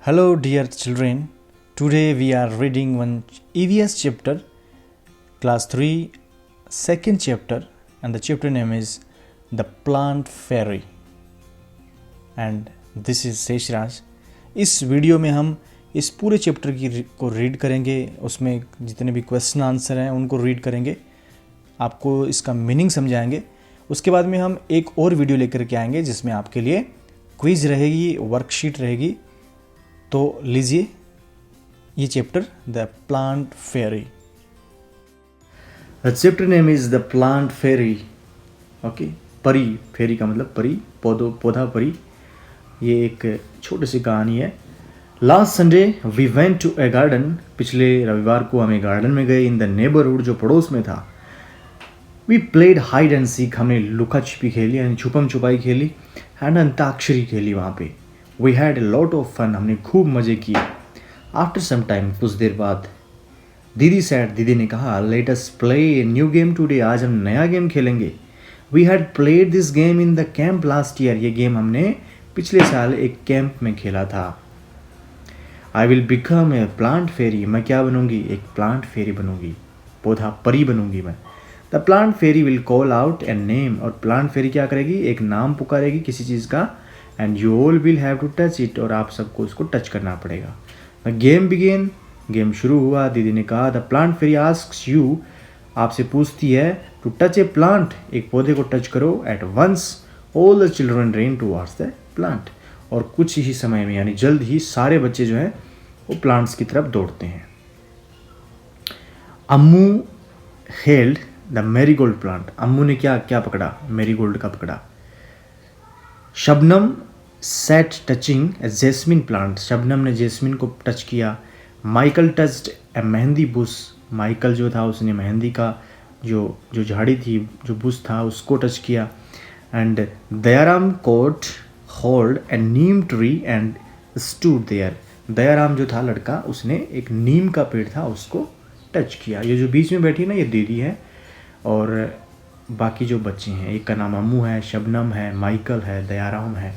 Hello, dear children. Today we are reading one EVS chapter, class 3, second chapter, and the chapter name is The Plant Fairy. And this is Sheshraj. इस video में हम इस पूरे chapter को read करेंगे. उसमें जितने भी क्वेश्चन आंसर हैं उनको रीड करेंगे, आपको इसका मीनिंग समझाएंगे. उसके बाद में हम एक और वीडियो लेकर के आएंगे जिसमें आपके लिए क्विज रहेगी, वर्कशीट रहेगी. तो लीजिए ये chapter the plant fairy. The chapter name is the plant fairy. Okay, परी, फेरी का मतलब परी, पौधा परी. ये एक छोटी सी कहानी है. Last Sunday we went to a garden. पिछले रविवार को हम एक गार्डन में गए. इन द नेबरहुड, जो पड़ोस में था. We played hide and seek. हमने लुका छिपी खेली यानी छुपम छुपाई खेली. एंड अंताक्षरी खेली वहाँ पे. We had a lot of fun. हमने खूब मज़े किए. आफ्टर सम टाइम, कुछ देर बाद, दीदी सैड, दीदी ने कहा, let us play a new game today. आज हम नया गेम खेलेंगे. We had played this game in the camp last year. ये गेम हमने पिछले साल एक कैंप में खेला था. I will become a plant fairy. मैं क्या बनूंगी? एक प्लांट फेरी बनूंगी, पौधा परी बनूंगी मैं. The plant fairy will call out a name. और प्लांट फेरी क्या करेगी? एक नाम पुकारेगी किसी चीज़ का. And you all will have to touch it. और आप सबको उसको टच करना पड़ेगा. The game begin. गेम शुरू हुआ. दीदी ने कहा, the plant fairy asks you. आपसे पूछती है टू टच ए प्लांट. एक पौधे को टच करो. At once all the children ran towards the plant. और कुछ ही समय में यानी जल्द ही सारे बच्चे जो हैं वो प्लांट्स की तरफ दौड़ते हैं. अम्मू हेल्ड द मैरीगोल्ड प्लांट. अम्मू ने क्या पकड़ा? मैरीगोल्ड का पकड़ा. शबनम सैट टचिंग ए जैस्मिन प्लांट. शबनम ने जैस्मिन को टच किया. माइकल टच्ड ए मेहंदी बुश. माइकल जो था उसने मेहंदी का जो झाड़ी थी, जो बुश था, उसको टच किया. And Dayaram caught hold a neem tree and stood there. Dayaram जो था लड़का, उसने एक नीम का पेड़ था उसको टच किया. ये जो बीच में बैठी ना, ये दीदी है. और बाकी जो बच्चे हैं, एक का नाम अम्मू है, शबनम है, माइकल है, दयाराम है.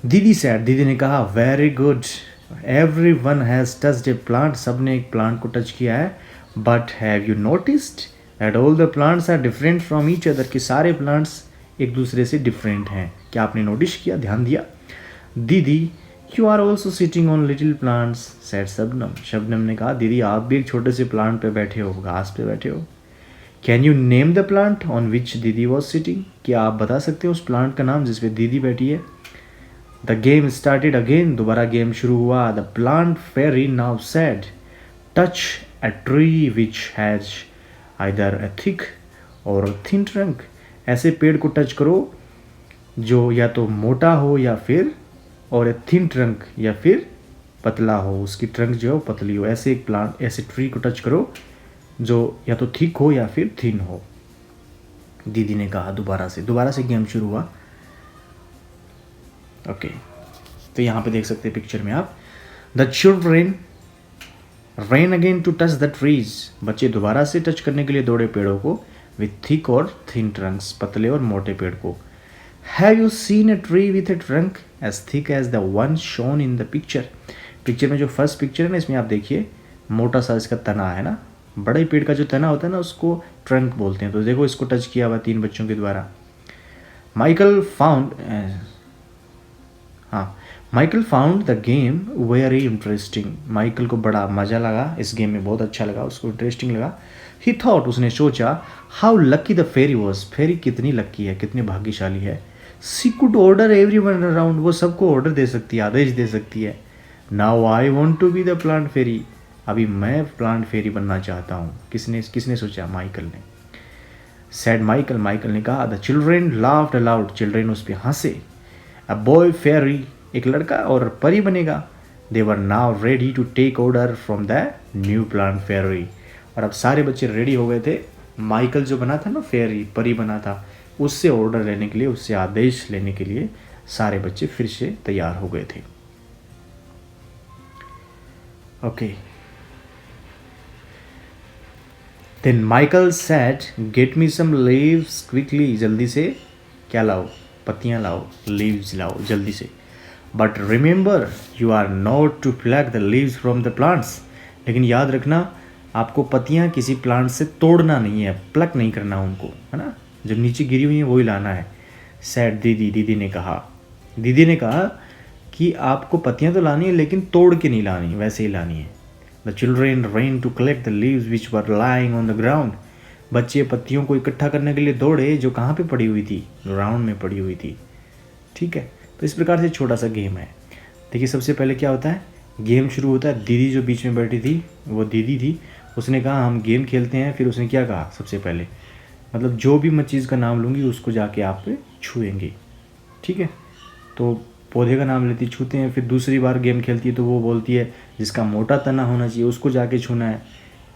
दीदी सैड, दीदी ने कहा, very good, every one has touched a plant. सब ने एक प्लांट को टच किया है. But have you noticed that all the plants are different from each other. कि सारे प्लांट्स एक दूसरे से डिफरेंट हैं. क्या आपने नोटिस किया, ध्यान दिया? दीदी, you are also sitting on little plants said Shabnam. Shabnam ने कहा, दीदी आप भी एक छोटे से प्लांट पे बैठे हो, घास पे बैठे हो. Can you name the plant on which दीदी वॉज सिटिंग. क्या आप बता सकते हो उस प्लांट का नाम जिस पे दीदी बैठी है? The game started again. दोबारा गेम शुरू हुआ. The plant fairy now said, touch a tree which has either a thick or thin trunk. ऐसे पेड़ को टच करो जो या तो मोटा हो या फिर, और ए थिन ट्रंक या फिर पतला हो, उसकी ट्रंक जो है वो पतली हो. ऐसे एक प्लांट, ऐसे ट्री को टच करो जो या तो थिक हो या फिर थिन हो. दीदी ने कहा. दोबारा से गेम शुरू हुआ. ओके, तो यहाँ पे देख सकते हैं पिक्चर में आप, the children ran again to touch the trees. बच्चे दोबारा से टच करने के लिए दौड़े पेड़ों को. With thick or thin trunks, पतले और मोटे पेड़ को. Have you seen a tree with a trunk as thick as the one shown in the picture. Picture में जो फर्स्ट पिक्चर है ना, इसमें आप देखिए मोटा सा इसका तना है ना. बड़े पेड़ का जो तना होता है ना, उसको ट्रंक बोलते हैं. तो देखो इसको टच किया हुआ 3 बच्चों के द्वारा. Michael found the game very interesting. Michael को बड़ा मज़ा लगा इस गेम में, बहुत अच्छा लगा उसको, इंटरेस्टिंग लगा. ही थॉट, उसने सोचा, how lucky the fairy was. Fairy कितनी लकी है, कितनी भाग्यशाली है. She could order everyone around. वो सबको ऑर्डर दे सकती है, आदेश दे सकती है. Now I want to be the plant fairy. अभी मैं प्लांट फेरी बनना चाहता हूँ. किसने सोचा? माइकल ने. Sad Michael. माइकल ने कहा. The children laughed allowed. Children उस पर हंसे. अ बॉय फेरी, एक लड़का और परी बनेगा. They were now ready to take order from the new plant fairy. और अब सारे बच्चे रेडी हो गए थे. माइकल जो बना था ना, फेरी, परी बना था, उससे ऑर्डर लेने के लिए, उससे आदेश लेने के लिए सारे बच्चे फिर से तैयार हो गए थे. Okay, then Michael said, get me some leaves quickly. जल्दी से क्या लाओ? पत्तियाँ लाओ, लीव्स लाओ जल्दी से. But remember you are not to pluck the leaves from the plants, लेकिन याद रखना आपको पत्तियाँ किसी प्लांट से तोड़ना नहीं है, प्लक नहीं करना उनको, है ना, जो नीचे गिरी हुई है वही लाना है। सैड दीदी ने कहा कि आपको पत्तियाँ तो लानी है लेकिन तोड़ के नहीं लानी, वैसे ही लानी है। The children ran to collect the leaves which were lying on the ground, बच्चे पत्तियों को इकट्ठा करने के लिए दौड़े जो कहाँ पे पड़ी हुई थी, ग्राउंड में पड़ी हुई थी। ठीक है, तो इस प्रकार से छोटा सा गेम है। देखिए सबसे पहले क्या होता है, गेम शुरू होता है। दीदी जो बीच में बैठी थी वो दीदी थी, उसने कहा हम गेम खेलते हैं। फिर उसने क्या कहा, सबसे पहले मतलब जो भी मैं चीज़ का नाम लूँगी उसको जाके आप छुएंगे। ठीक है, तो पौधे का नाम लेती छूते हैं। फिर दूसरी बार गेम खेलती है तो वो बोलती है जिसका मोटा तना होना चाहिए उसको जाके छूना है।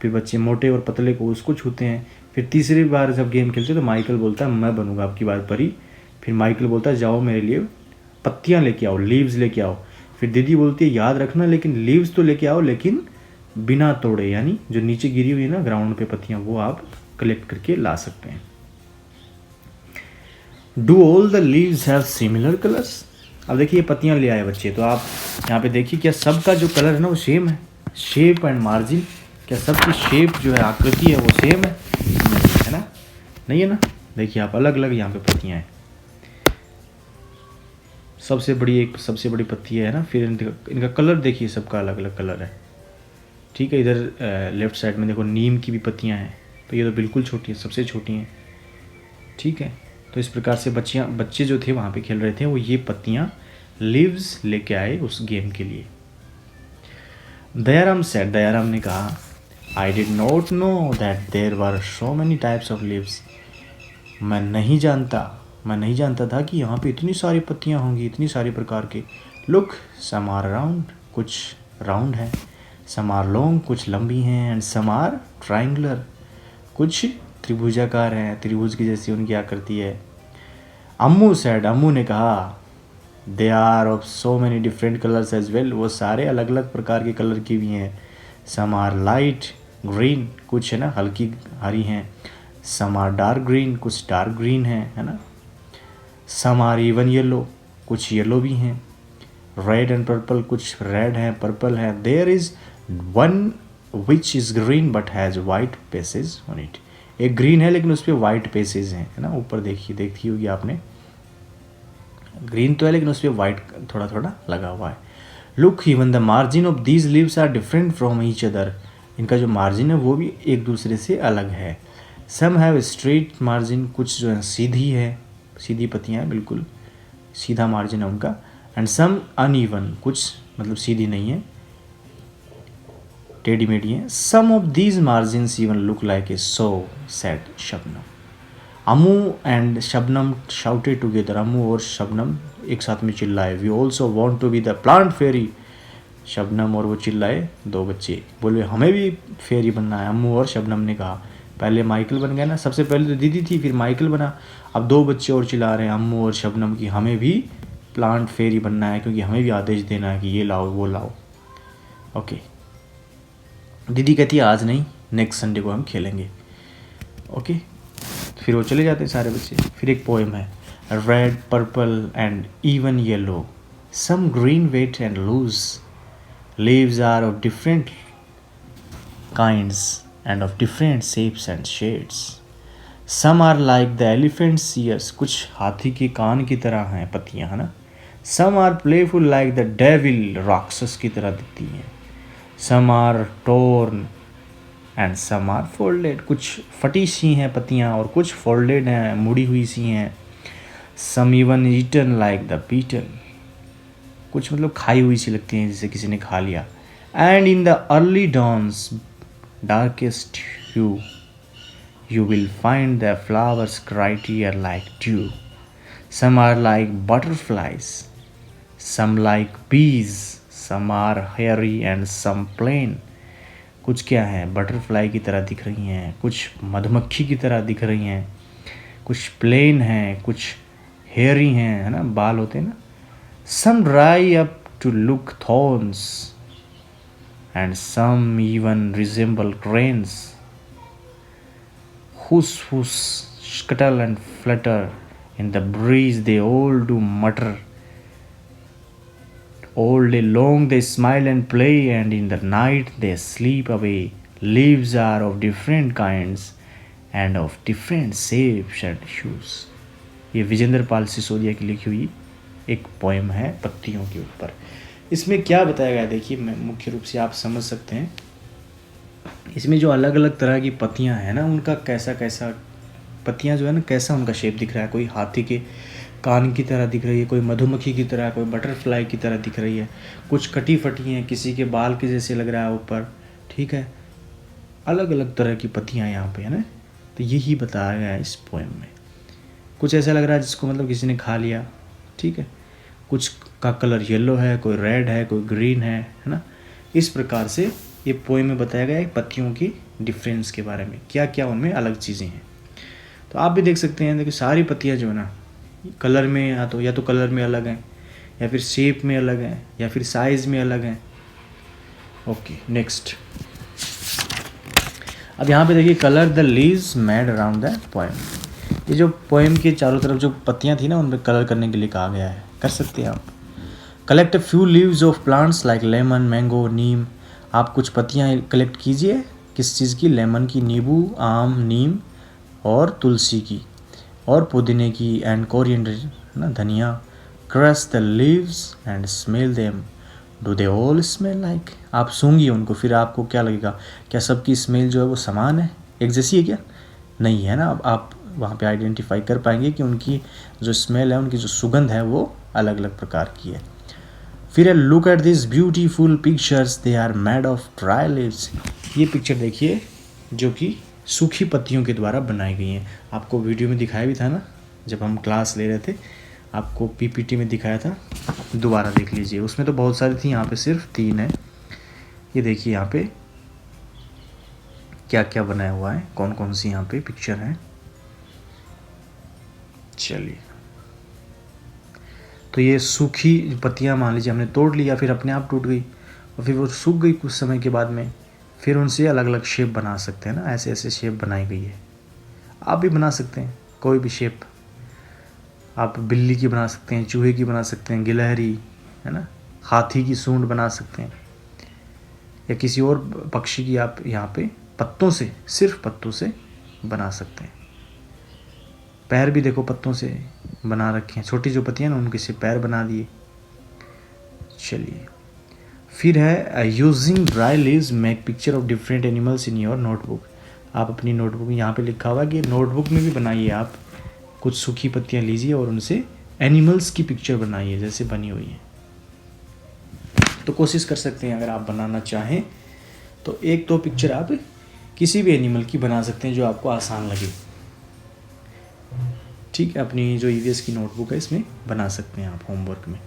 फिर बच्चे मोटे और पतले को उसको छूते हैं। फिर तीसरी बार जब गेम खेलते हैं तो माइकल बोलता है मैं बनूंगा आपकी बार परी। फिर माइकल बोलता है जाओ मेरे लिए पत्तियाँ लेके आओ, लीव्स लेके आओ। फिर दीदी बोलती है याद रखना लेकिन लीव्स तो लेके आओ लेकिन बिना तोड़े, यानी जो नीचे गिरी हुई है ना ग्राउंड पे पत्तियाँ वो आप कलेक्ट करके ला सकते हैं। Do all the leaves have similar colours, अब देखिए पत्तियाँ ले आए बच्चे, तो आप यहाँ पे देखिए क्या सबका जो कलर है ना वो सेम है, शेप एंड मार्जिन, क्या सबकी शेप जो है आकृति है वो सेम है, नहीं है ना, नहीं है ना। देखिए आप अलग अलग यहाँ पे पत्तियाँ हैं, सबसे बड़ी पत्ती है ना। फिर इनका कलर देखिए सबका अलग अलग कलर है। ठीक है, इधर लेफ्ट साइड में देखो नीम की भी पत्तियाँ हैं, तो ये तो बिल्कुल छोटी है, सबसे छोटी हैं। ठीक है, तो इस प्रकार से बच्चे जो थे वहाँ पे खेल रहे थे वो ये पत्तियाँ लीव्स लेके आए उस गेम के लिए। दयाराम ने कहा I did not know that there were so many types of leaves, मैं नहीं जानता था कि यहाँ पे इतनी सारी पत्तियाँ होंगी, इतनी सारी प्रकार के। लुक सम आर राउंड, कुछ राउंड है, सम आर लॉन्ग, कुछ लंबी हैं, एंड सम आर ट्राइंगुलर, कुछ त्रिभुजाकार हैं, त्रिभुज की जैसी उनकी आकृति है। अम्मू ने कहा they are of so many different colours as well, वो सारे अलग अलग प्रकार के कलर की भी हैं। सम आर लाइट ग्रीन, कुछ है ना हल्की हरी हैं, सम आर डार्क ग्रीन, कुछ डार्क ग्रीन है ना। सम आर इवन येलो, कुछ येलो भी हैं। रेड एंड पर्पल, कुछ रेड है पर्पल है। There is one which is green but has white patches on it, एक ग्रीन है लेकिन उस पर वाइट पेसेज हैं, है ना, ऊपर देखी होगी आपने, ग्रीन तो है लेकिन उस पर वाइट थोड़ा थोड़ा लगा हुआ है। Look even the margin of these leaves are different from each other, इनका जो मार्जिन है वो भी एक दूसरे से अलग है। सम हैव स्ट्रेट मार्जिन, कुछ जो है सीधी है, सीधी पत्तियाँ हैं, बिल्कुल सीधा मार्जिन है उनका। एंड सम अनइवन, कुछ मतलब सीधी नहीं है, टेढ़ी मेढ़ी है। Some of these margins even look like a saw, said Shabnam. Ammu and Shabnam shouted together, Ammu और शबनम एक साथ में चिल्लाए। We also want to be the plant fairy, Shabnam और वो चिल्लाए, दो बच्चे बोले हमें भी फेरी बनना है। अम्मू और शबनम ने कहा, पहले माइकल बन गया ना, सबसे पहले तो दीदी थी फिर माइकल बना, अब दो बच्चे और चिल्ला रहे हैं अम्मू और शबनम की हमें भी प्लांट फेरी बनना है, क्योंकि हमें भी आदेश देना है कि ये लाओ वो लाओ। ओके, दीदी कहती है आज नहीं, नेक्स्ट संडे को हम खेलेंगे। ओके, फिर वो चले जाते हैं सारे बच्चे। फिर एक पोएम है, red purple and even yellow, some green wet and loose, leaves are of different kinds and of different shapes and shades, some are like the elephant's ears, कुछ हाथी के कान की तरह हैं पत्तियाँ, है ना। Some are playful like the devil, राक्षस की तरह दिखती हैं। Some are torn and some are folded, कुछ फटी सी हैं पत्तियाँ और कुछ फोल्डेड हैं, मुड़ी हुई सी हैं। Some even eaten like the beetle, कुछ मतलब खाई हुई सी लगती हैं जैसे किसी ने खा लिया। And in the early dawn's darkest hue you will find the flowers criteria like dew, some are like butterflies, some like bees, some are hairy and some plain, कुछ क्या हैं बटरफ्लाई की तरह दिख रही हैं, कुछ मधुमक्खी की तरह दिख रही हैं, कुछ प्लेन हैं, कुछ हेयरी हैं, है ना, बाल होते हैं ना। some dry up to look thorns and some even resemble cranes, whose scuttle and flutter in the breeze, they all do mutter All day long they smile and play, and in the night they sleep away. Leaves are of different kinds and of different shapes and hues. ये विजेंद्र पाल सिसोदिया की लिखी हुई एक poem है पत्तियों के ऊपर। इसमें क्या बताया गया देखिए, मैं मुख्य रूप से आप समझ सकते हैं। इसमें जो अलग अलग तरह की पत्तियां हैं ना, उनका कैसा कैसा पत्तियां जो है ना, कैसा उनका शेप दिख रहा है। कोई हाथी के कान की तरह दिख रही है, कोई मधुमक्खी की तरह, कोई बटरफ्लाई की तरह दिख रही है, कुछ कटी फटी हैं, किसी के बाल के जैसे लग रहा है ऊपर, ठीक है। अलग अलग तरह की पत्तियां यहाँ पे है ना, तो यही बताया गया है इस पोएम में। कुछ ऐसा लग रहा है जिसको मतलब किसी ने खा लिया, ठीक है। कुछ का कलर येलो है, कोई रेड है, कोई ग्रीन है ना। इस प्रकार से ये पोएम में बताया गया है पत्तियों की डिफरेंस के बारे में, क्या क्या उनमें अलग चीज़ें हैं। तो आप भी देख सकते हैं, देखिए सारी पत्तियां जो है ना, कलर में या तो कलर में अलग हैं, या फिर शेप में अलग हैं, या फिर साइज़ में अलग हैं। Okay, next. अब यहाँ पे देखिए, colour the leaves made around the poem. ये जो पोएम के चारों तरफ जो पत्तियाँ थी ना, उन पर कलर करने के लिए कहा गया है, कर सकते हैं आप। Collect a few leaves of plants like lemon, mango, neem. आप कुछ पत्तियाँ कलेक्ट कीजिए, किस चीज़ की? लेमन की, नींबू, आम, नीम और तुलसी की, और पुदीने की, एंड कोरिएंडर ना, धनिया। Crush the leaves and smell them, do they all smell like. आप सूंघिए उनको, फिर आपको क्या लगेगा? क्या सबकी स्मेल जो है वो समान है, एक जैसी है क्या? नहीं है ना। अब आप वहाँ पे आइडेंटिफाई कर पाएंगे कि उनकी जो स्मेल है, उनकी जो सुगंध है, वो अलग अलग प्रकार की है। फिर look at this beautiful pictures, they are made of dry leaves. ये पिक्चर देखिए जो कि सूखी पत्तियों के द्वारा बनाई गई हैं। आपको वीडियो में दिखाया भी था ना, जब हम क्लास ले रहे थे, आपको पीपीटी में दिखाया था, दोबारा देख लीजिए। उसमें तो बहुत सारी थी, यहाँ पे सिर्फ 3 है। ये देखिए यहाँ पे क्या क्या बनाया हुआ है, कौन कौन सी यहाँ पे पिक्चर हैं। चलिए, तो ये सूखी पत्तियाँ मान लीजिए हमने तोड़ ली, या फिर अपने आप टूट गई, और फिर वो सूख गई कुछ समय के बाद में, फिर उनसे अलग अलग शेप बना सकते हैं ना। ऐसे ऐसे शेप बनाई गई है, आप भी बना सकते हैं कोई भी शेप। आप बिल्ली की बना सकते हैं, चूहे की बना सकते हैं, गिलहरी है ना, हाथी की सूंड बना सकते हैं, या किसी और पक्षी की आप यहाँ पे पत्तों से, सिर्फ पत्तों से बना सकते हैं। पैर भी देखो पत्तों से बना रखे हैं, छोटी जो पत्तियाँ ना, उनके से पैर बना दिए। चलिए, फिर है using dry leaves make picture of different animals in your notebook. आप अपनी नोटबुक में, यहाँ पे लिखा हुआ है कि नोटबुक में भी बनाइए आप, कुछ सूखी पत्तियाँ लीजिए और उनसे एनिमल्स की पिक्चर बनाइए जैसे बनी हुई है। तो कोशिश कर सकते हैं, अगर आप बनाना चाहें तो 1-2 पिक्चर आप किसी भी एनिमल की बना सकते हैं जो आपको आसान लगे, ठीक है। अपनी जो ईवीएस की नोटबुक है, इसमें बना सकते हैं आप होमवर्क में।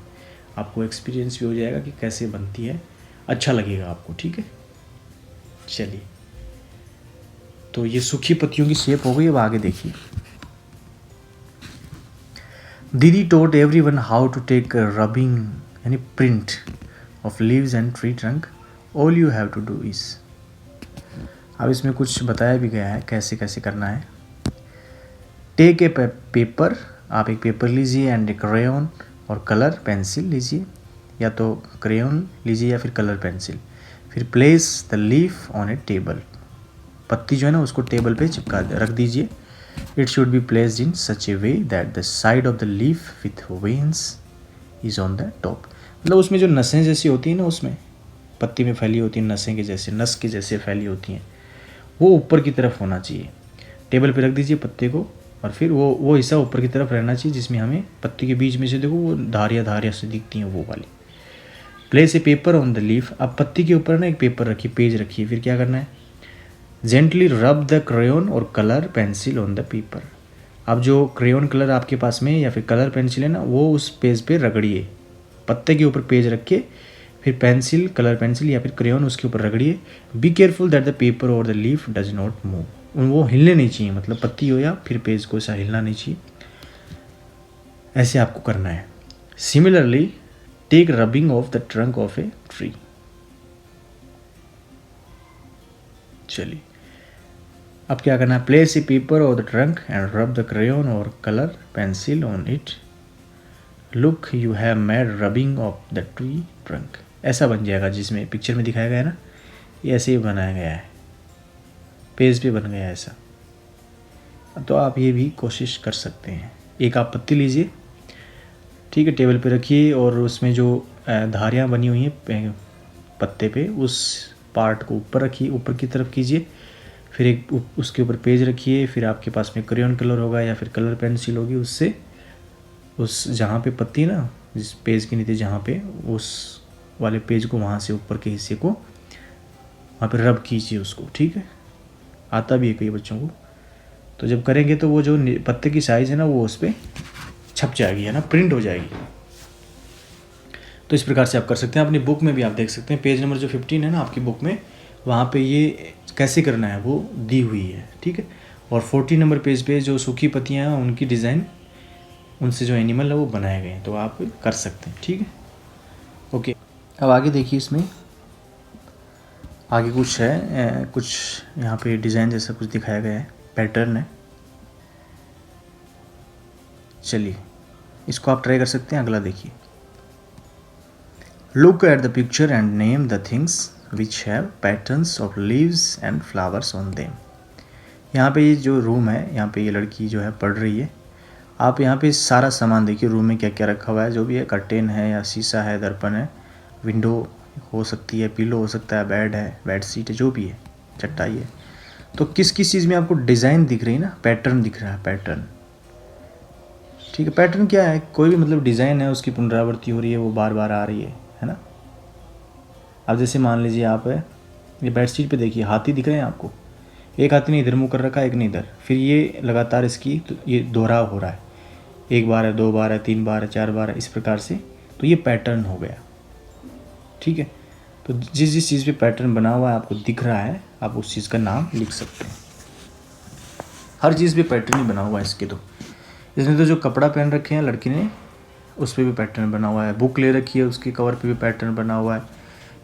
आपको एक्सपीरियंस भी हो जाएगा कि कैसे बनती है, अच्छा लगेगा आपको, ठीक है। चलिए, तो ये सूखी पत्तियों की शेप हो गई। अब आगे देखिए, दीदी taught everyone how to take rubbing यानी print of leaves and tree trunk, all you have to do is. अब इसमें कुछ बताया भी गया है कैसे कैसे करना है। टेक ए पेपर, आप एक पेपर लीजिए, एंड ए क्रेयॉन और कलर पेंसिल लीजिए, या तो क्रेयॉन लीजिए या फिर कलर पेंसिल। फिर place the leaf on A table, पत्ती जो है ना उसको टेबल पे चिपका रख दीजिए। It should be placed in such A way that the side of the leaf with veins is on the top. मतलब उसमें जो नसें जैसी होती हैं ना, उसमें पत्ती में फैली होती हैं नसें के जैसे, नस के जैसे फैली होती हैं, वो ऊपर की तरफ होना चाहिए। टेबल पे रख दीजिए पत्ते को, और फिर वो हिस्सा ऊपर की तरफ रहना चाहिए जिसमें हमें पत्ती के बीच में से देखो वो धारियाँ से दिखती हैं, वो वाली। Place a paper on the leaf, अब पत्ती के ऊपर ना एक पेपर रखिए, पेज रखिए। फिर क्या करना है? जेंटली रब द क्रेयॉन और colour pencil on the paper. अब जो क्रेयॉन कलर आपके पास में या फिर कलर पेंसिल है ना, वो उस पेज पे रगड़िए। पत्ते के ऊपर पेज रख के फिर पेंसिल, कलर पेंसिल या फिर क्रेयॉन उसके ऊपर रगड़िए। Be careful that the paper और the leaf does not move, वो हिलने नहीं चाहिए, मतलब पत्ती हो या फिर पेज को ऐसा हिलना नहीं चाहिए। ऐसे आपको करना है। Similarly take rubbing of the trunk of a tree. चलिए, अब क्या करना है? प्लेस ए पेपर और the trunk and rub the crayon और colour pencil on it. Look you have made rubbing of the tree trunk, ऐसा बन जाएगा जिसमें पिक्चर में दिखाया गया है ना, ये ऐसे ही बनाया गया है, पेज पे बन गया है ऐसा। तो आप ये भी कोशिश कर सकते हैं। एक आप पत्ती लीजिए, ठीक है, टेबल पे रखिए और उसमें जो धारियाँ बनी हुई हैं पत्ते पे, उस पार्ट को ऊपर रखिए, ऊपर की तरफ कीजिए। फिर एक उसके ऊपर पेज रखिए, फिर आपके पास में क्रेयॉन कलर होगा या फिर कलर पेंसिल होगी, उससे उस जहाँ पे पत्ती ना, जिस पेज के नीचे जहाँ पे, उस वाले पेज को वहाँ से ऊपर के हिस्से को वहाँ पे रब कीजिए उसको, ठीक है। आता भी है कई बच्चों को। तो जब करेंगे तो वो जो पत्ते की साइज़ है ना, वो उस पर छप जाएगी, है ना, प्रिंट हो जाएगी। तो इस प्रकार से आप कर सकते हैं। अपनी बुक में भी आप देख सकते हैं, पेज नंबर जो 15 है ना आपकी बुक में, वहाँ पे ये कैसे करना है वो दी हुई है, ठीक है। और 40 नंबर पेज पे जो सूखी पत्तियाँ हैं उनकी डिज़ाइन, उनसे जो एनिमल है वो बनाए गए हैं, तो आप कर सकते हैं, ठीक है। ओके, अब आगे देखिए, इसमें आगे कुछ है, कुछ यहाँ पे डिज़ाइन जैसा कुछ दिखाया गया है, पैटर्न है। चलिए इसको आप ट्राई कर सकते हैं। अगला देखिए, look at the picture and name the things which have patterns of leaves and flowers on them. यहाँ पे ये जो रूम है, यहाँ पे ये लड़की जो है पढ़ रही है। आप यहाँ पे सारा सामान देखिए, रूम में क्या क्या रखा हुआ है, जो भी है, कर्टेन है या शीशा है, दर्पण है, विंडो हो सकती है, पिलो हो सकता है, बेड है, बेड शीट है, जो भी है, चटाई है। तो किस किस चीज़ में आपको डिज़ाइन दिख रही है ना, पैटर्न दिख रहा है, पैटर्न, ठीक है। पैटर्न क्या है, कोई भी मतलब डिज़ाइन है, उसकी पुनरावृत्ति हो रही है, वो बार बार आ रही है ना। अब जैसे मान लीजिए आप ये बेड शीट पे देखिए, हाथी दिख रहे हैं आपको, एक हाथी ने इधर मुँह कर रखा है, एक ने इधर, फिर ये लगातार इसकी तो ये दोहराव हो रहा है, एक बार है, दो बार है, तीन बार है, चार बार है, इस प्रकार से। तो ये पैटर्न हो गया, ठीक है। तो जिस जिस चीज़ पे पैटर्न बना हुआ है आपको दिख रहा है, आप उस चीज़ का नाम लिख सकते हैं। हर चीज़ पे पैटर्न ही बना हुआ है इसके। तो इसमें तो जो कपड़ा पहन रखे हैं लड़की ने, उस पर भी पैटर्न बना हुआ है, बुक ले रखी है उसके कवर पे भी पैटर्न बना हुआ है,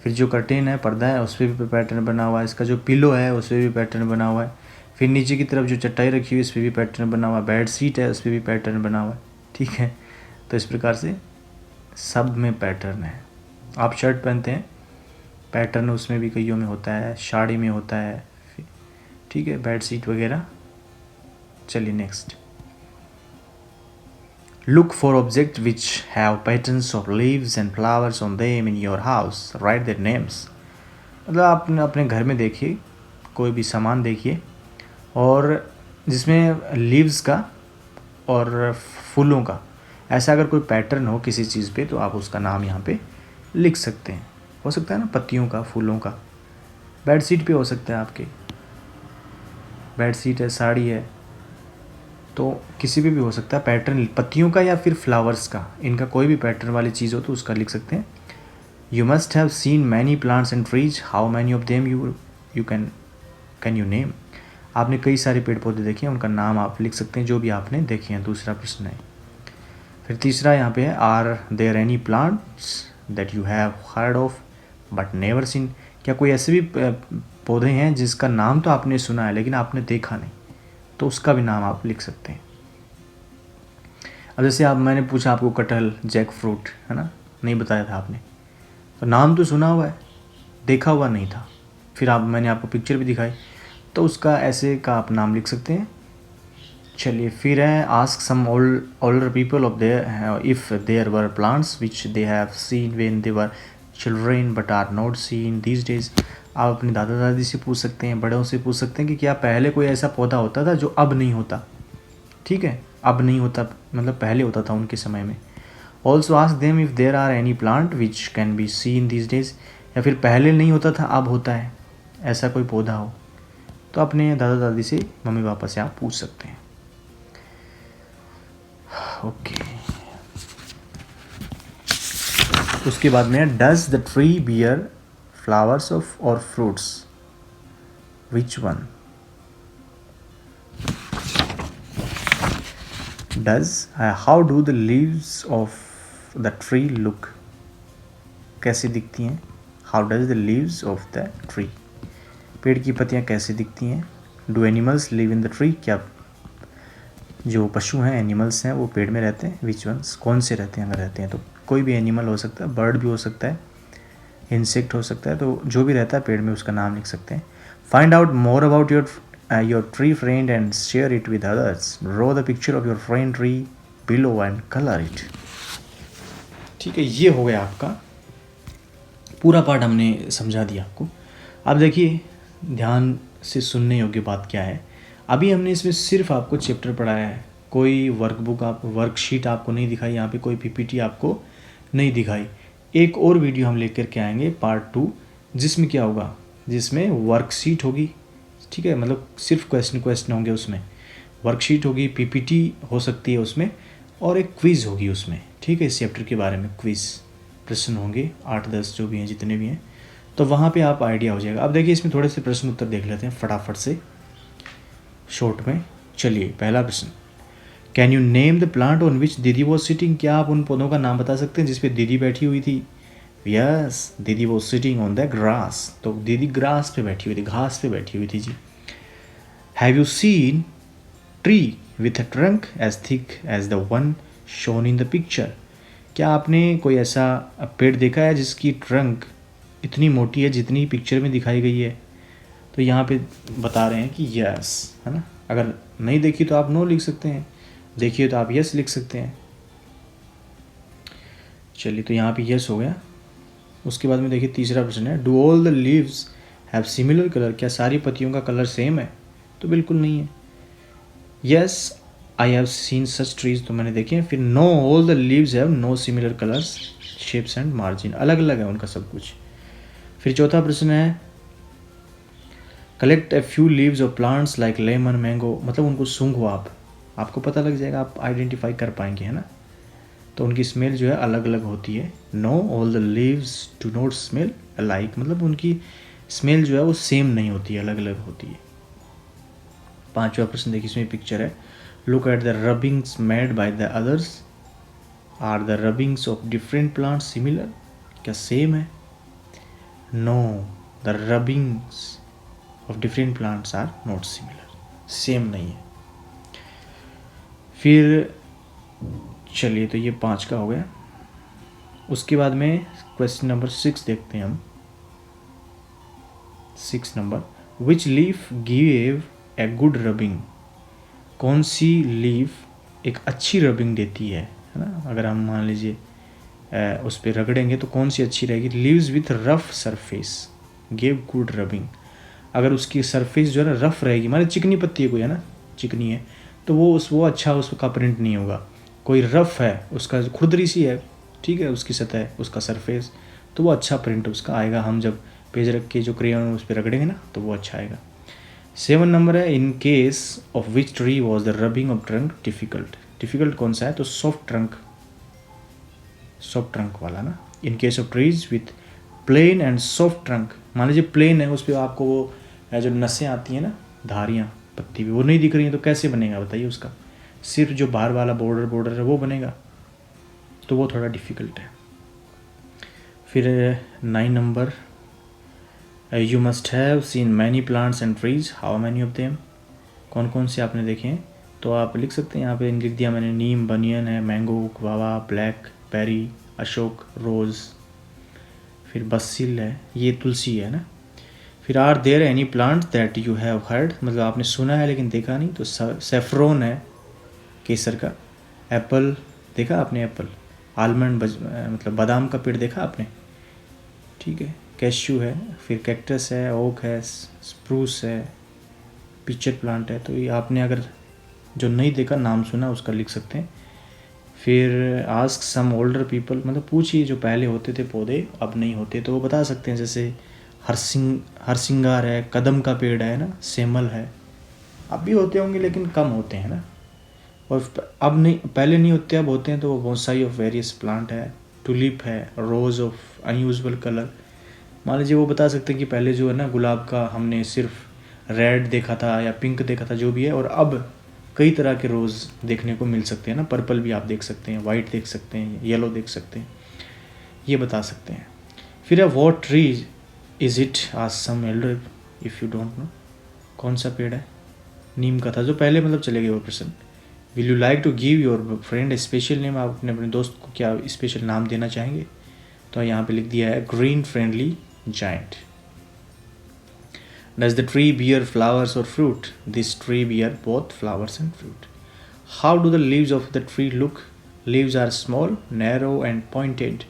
फिर जो कर्टेन है, पर्दा है, उस पर भी पैटर्न बना हुआ है, इसका जो पिलो है उस पर भी पैटर्न बना हुआ है, फिर नीचे की तरफ जो चटाई रखी हुई है उस पर भी पैटर्न बना हुआ है, बेड शीट है उस पर भी पैटर्न बना हुआ है, ठीक है। तो इस प्रकार से सब में पैटर्न है। आप शर्ट पहनते हैं, पैटर्न उसमें भी कईयों में होता है, साड़ी में होता है, ठीक है, बेड शीट वगैरह। चलिए next, look for object which have patterns of leaves and flowers on them in your house, right their names. मतलब आप अपने घर में देखिए, कोई भी सामान देखिए और जिसमें लीव्स का और फूलों का ऐसा अगर कोई पैटर्न हो किसी चीज़ पे, तो आप उसका नाम यहाँ पे लिख सकते हैं। हो सकता है ना, पत्तियों का, फूलों का, बेड शीट पे हो सकता है, आपके बेड शीट है, साड़ी है, तो किसी पे भी हो सकता है पैटर्न, पत्तियों का या फिर फ्लावर्स का, इनका कोई भी पैटर्न वाली चीज़ हो तो उसका लिख सकते हैं। You must have seen many plants and trees, how many of them you can you name. आपने कई सारे पेड़ पौधे देखे हैं, उनका नाम आप लिख सकते हैं जो भी आपने देखे हैं। दूसरा प्रश्न है। फिर तीसरा यहाँ पे है, are there any plants that you have heard of but never seen. क्या कोई ऐसे भी पौधे हैं जिसका नाम तो आपने सुना है लेकिन आपने देखा नहीं, तो उसका भी नाम आप लिख सकते हैं। अब जैसे आप, मैंने पूछा आपको कटहल, जैक फ्रूट, है ना, नहीं बताया था आपने, तो नाम तो सुना हुआ है, देखा हुआ नहीं था। फिर मैंने आपको पिक्चर भी दिखाई, तो उसका ऐसे का आप नाम लिख सकते हैं। चलिए फिर है, ask some older people of there if there were plants which they have seen when they were children but are not seen these days. आप अपने दादा दादी से पूछ सकते हैं, बड़ों से पूछ सकते हैं कि क्या पहले कोई ऐसा पौधा होता था जो अब नहीं होता, ठीक है, अब नहीं होता मतलब पहले होता था उनके समय में। Also ask them if there are any plant which can be seen these days, या फिर पहले नहीं होता था अब होता है, ऐसा कोई पौधा हो, तो अपने दादा दादी से, मम्मी पापा से आप पूछ सकते हैं। ओके, उसके बाद में, does the tree bear flowers of और fruits, which one. Does, how do the leaves of the tree look, कैसी दिखती हैं। How does the leaves of the tree, पेड़ की पत्तियाँ कैसी दिखती हैं। Do animals live in the tree, क्या जो पशु हैं, एनिमल्स हैं, वो पेड़ में रहते हैं। विच वंस, कौन से रहते हैं? अगर रहते हैं तो कोई भी एनिमल हो सकता है, बर्ड भी हो सकता है, इंसेक्ट हो सकता है, तो जो भी रहता है पेड़ में उसका नाम लिख सकते हैं। Find out more about your tree friend and share it with others. Draw the picture of your friend tree below and colour it. ठीक है, ये हो गया आपका पूरा पार्ट, हमने समझा दिया आपको। अब देखिए ध्यान से सुनने योग्य बात क्या है। अभी हमने इसमें सिर्फ आपको चैप्टर पढ़ाया है, कोई वर्कबुक आपको, वर्कशीट आपको नहीं दिखाई, यहाँ पे कोई पीपीटी आपको नहीं दिखाई। एक और वीडियो हम लेकर के आएंगे पार्ट 2, जिसमें क्या होगा, जिसमें वर्कशीट होगी। ठीक है, मतलब सिर्फ क्वेश्चन होंगे उसमें, वर्कशीट होगी, पीपीटी हो सकती है उसमें, और एक क्विज़ होगी उसमें। ठीक है, इस चैप्टर के बारे में क्विज़ प्रश्न होंगे 8-10 जो भी हैं, जितने भी हैं, तो वहाँ पे आप आइडिया हो जाएगा। अब देखिए इसमें थोड़े से प्रश्न उत्तर देख लेते हैं फटाफट से शॉर्ट में। चलिए पहला प्रश्न, can you name the plant on which दीदी वॉज सिटिंग। क्या आप उन पौधों का नाम बता सकते हैं जिसपे दीदी बैठी हुई थी? यस, दीदी was sitting on the grass. तो दीदी ग्रास पे बैठी हुई थी, घास पे बैठी हुई थी जी। Have you seen tree with a trunk as thick as the one shown in the picture. क्या आपने कोई ऐसा पेड़ देखा है जिसकी ट्रंक इतनी मोटी है जितनी पिक्चर में दिखाई गई है? तो यहाँ पे बता रहे हैं कि यस, है ना। अगर नहीं देखी तो आप नो लिख सकते हैं, देखिए तो आप यस लिख सकते हैं। चलिए, तो यहाँ पे यस हो गया। उसके बाद में देखिए तीसरा प्रश्न है, do all the leaves have similar colour. क्या सारी पत्तियों का कलर सेम है? तो बिल्कुल नहीं है। Yes, I have seen such trees, तो मैंने देखे हैं। फिर no, all the leaves have no similar colours, shapes and margin, अलग अलग है उनका सब कुछ। फिर चौथा प्रश्न है, collect a few leaves of plants like lemon, mango, मतलब उनको सूंघो आप, आपको पता लग जाएगा, आप आइडेंटिफाई कर पाएंगे, है ना। तो उनकी स्मेल जो है अलग अलग होती है। No, all the leaves do not smell alike, मतलब उनकी स्मेल जो है वो सेम नहीं होती है, अलग अलग होती है। पांचवा प्रश्न देखिए, इसमें पिक्चर है, look at the rubbings made by the others, are the rubbings of different plants similar. क्या सेम है? No, the rubbings of different plants are not similar, same नहीं है। फिर चलिए, तो ये 5 का हो गया। उसके बाद में क्वेश्चन नंबर 6 देखते हैं हम। 6 number, which leaf give a good rubbing. कौन सी लीफ एक अच्छी रबिंग देती है ना। अगर हम मान लीजिए उस पर रगड़ेंगे तो कौन सी अच्छी रहेगी? Leaves with rough surface give good rubbing. अगर उसकी सरफेस जो है ना रफ रहेगी, माने चिकनी पत्ती है कोई, है ना, चिकनी है, तो वो अच्छा उसका प्रिंट नहीं होगा। कोई रफ है, उसका खुरदरी सी है, ठीक है, उसकी सतह, उसका सरफेस, तो वो अच्छा प्रिंट उसका आएगा। हम जब पेज रख के जो क्रेयॉन उस पर रगड़ेंगे ना तो वो अच्छा आएगा। 7 नंबर है, in case of which tree was the rubbing of trunk difficult. Difficult कौन सा है? तो सॉफ्ट ट्रंक वाला ना। In case of trees with plane and soft trunk, मान लीजिए प्लेन है, उस पर आपको वो जो नसें आती हैं ना, धारियाँ पत्ती भी, वो नहीं दिख रही हैं, तो कैसे बनेगा बताइए? उसका सिर्फ जो बाहर वाला बॉर्डर है वो बनेगा, तो वो थोड़ा डिफ़िकल्ट है। फिर 9 number, you must have seen many plants and trees, how many of them. कौन कौन से आपने देखे हैं? तो आप लिख सकते हैं, यहाँ पे लिख दिया मैंने, नीम, बनियन है, mango, guava, blackberry, ashok, rose, फिर बसिल है, ये तुलसी है ना। फिर are there any plant that you have heard, मतलब आपने सुना है लेकिन देखा नहीं, तो सेफ्रोन है केसर का। एप्पल देखा आपने? एप्पल, आलमंड, मतलब बादाम का पेड़ देखा आपने? ठीक है, कैश्यू है, फिर कैक्टस है, ओक है, स्प्रूस है, पिक्चर प्लांट है। तो ये आपने अगर जो नहीं देखा, नाम सुना, उसका लिख सकते हैं। फिर आस्क सम ओल्डर पीपल, मतलब पूछिए जो पहले होते थे पौधे अब नहीं होते, तो वो बता सकते हैं। जैसे हरसिंगार है, कदम का पेड़ है ना, सेमल है, अब भी होते होंगे लेकिन कम होते हैं ना, और अब नहीं, पहले नहीं होते अब होते हैं, तो वो बोनसाई ऑफ वेरियस प्लांट है। टुलिप है, रोज़ ऑफ अनयूजुअल कलर, मान लीजिए वो बता सकते हैं कि पहले जो है ना गुलाब का हमने सिर्फ रेड देखा था या पिंक देखा था, जो भी है, और अब कई तरह के रोज़ देखने को मिल सकते हैं ना, पर्पल भी आप देख सकते हैं, वाइट देख सकते हैं, येलो देख सकते हैं, ये बता सकते हैं। फिर है what tree is it, ask some elder if you don't know. कौन सा पेड़ है? नीम का था, जो पहले मतलब चले गए वो प्रश्न। Will you like to give your friend special name, आप अपने दोस्त को क्या स्पेशल नाम देना चाहेंगे? तो यहाँ पे लिख दिया है green friendly giant. Does the tree bear flowers or fruit? This tree bear both flowers and fruit. How do the leaves of the tree look? Leaves are small, narrow and pointed.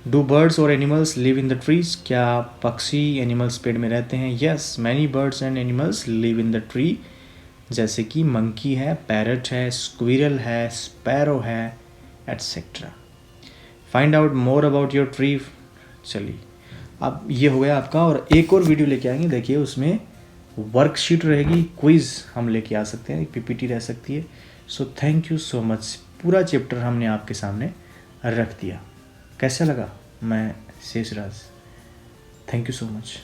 Do birds or animals live in the trees? क्या पक्षी animals पेड़ में रहते हैं? Yes, many birds and animals live in the tree. जैसे कि monkey है, parrot है, स्क्विरल है, स्पैरो है, etcetera. Find out more about your tree. चलिए, अब ये हो गया आपका, और एक और वीडियो लेके आएंगे। देखिए उसमें वर्कशीट रहेगी, क्विज़ हम लेके आ सकते हैं, एक पीपीटी रह सकती है। So thank you so much. पूरा चैप्टर हमने आपके सामने रख दिया। कैसा लगा? मैं Sheshraj, thank you so much.